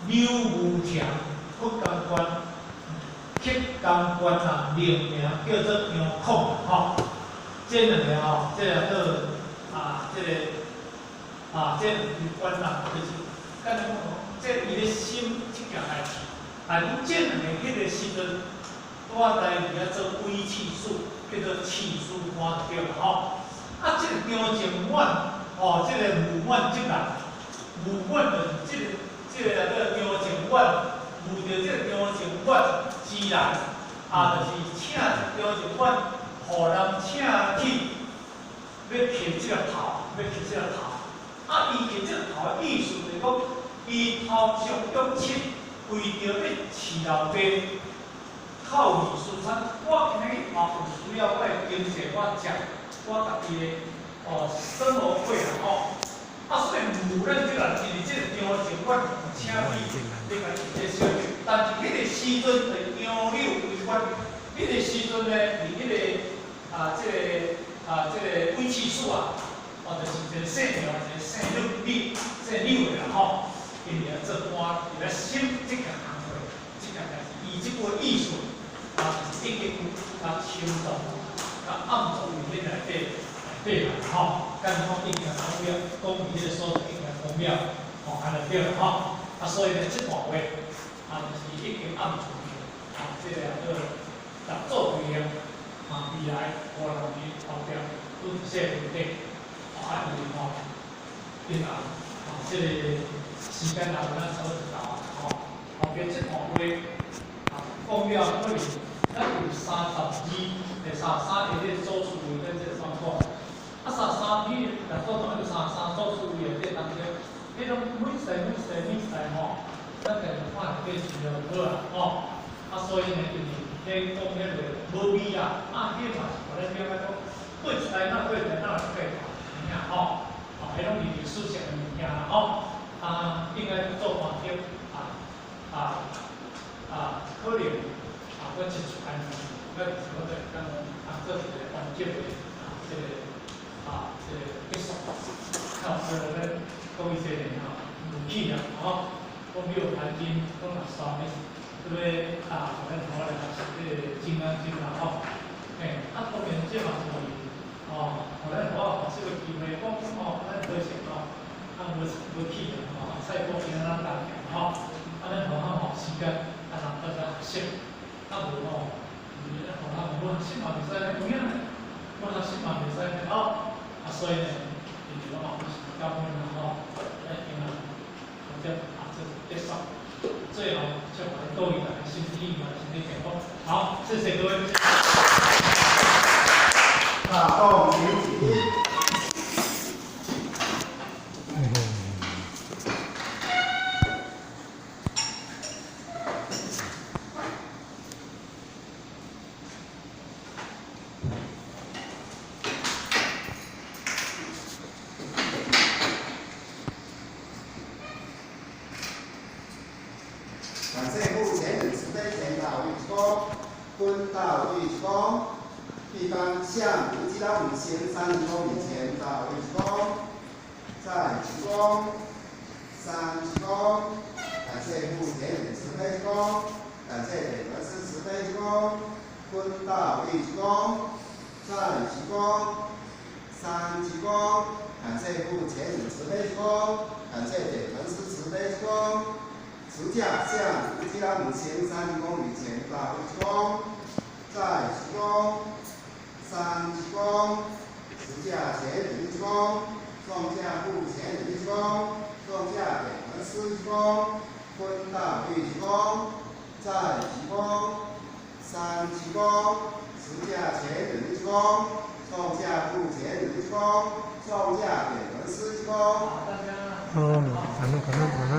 刘武强，福冈关，克冈关啊，另名叫做杨孔吼。这两个吼，这个做这个这两个关啊，就是干咱讲，这伊咧审即件代志，阮这两个迄个时阵，我在伫遐做微气数，叫做气数官对啦吼。这个张正远这个武远即人，武远就是这个张正远，遇到这个张正远之人，就是请张正远，互人请去，要劈这个头，伊劈这个头的意思就是讲，伊头上用漆，为着要饲老爸，靠义输产。我今日嘛有需要我的经济，我食，我家己的生活费啦所以无论这个就是这个张正远请去，你家己这小弟，但是迄个时阵的杨柳为官，迄个时阵呢，伫迄个这个微气数就是一个姓苗，一个姓柳的啦因伫遐做官，伫遐审这件行为，这件代志，以这个艺术就是一直抽动，暗藏伫迄内底啦敢讲一定公庙，讲伊迄个所在一定公庙，安尼对啦所以呢，这段话就是已经暗藏这个做对了，未来5、6年后边，都是说不定，因为这个时间咱差不多到后边这段话讲了可能咱有32，第33个这做出位跟这个状况，33比若做同一个33做出位的这当中，迄种每世咱家己看会计就好啦所以呢，就是迄讲迄个无味啦，迄嘛是我咧了解讲，过一代那过计划，迄种历史上的物件啦应该做环境可能搁一出安尼，搁我哋讲做一个环境的这个结束，所以咧讲伊这个武器啦讲没有谈金，讲垃圾的，对不对咱台湾人是这个金啦当然这嘛是咱台湾这个机会讲咱多钱无去赛过平咱大行咱台湾时间大家学习，无互咱无学习嘛袂使有影嘞，无学习嘛袂使所以呢，就是讲是交通啦这结束，最后就祝大家身体健康，身体健康。好，谢谢各位。动举起。感谢目前人慈悲检讨律师公，敦道律师公，地方向无极到5030公里前到律师公，在鞠躬，3鞠躬，感谢目前人慈悲公，感谢北门市慈悲公，敦道律师公，在鞠躬，3鞠躬，感谢目前人慈悲公，感谢北门市慈悲公。持驾向无极到5030公里前到律师公，再鞠躬，3鞠躬，持驾前律师公，送驾部前律师公，送驾北门司律师公，敦道律师公，再鞠躬，3鞠躬，持驾前律师公，送驾部前律师公，送驾北门司律师公。可能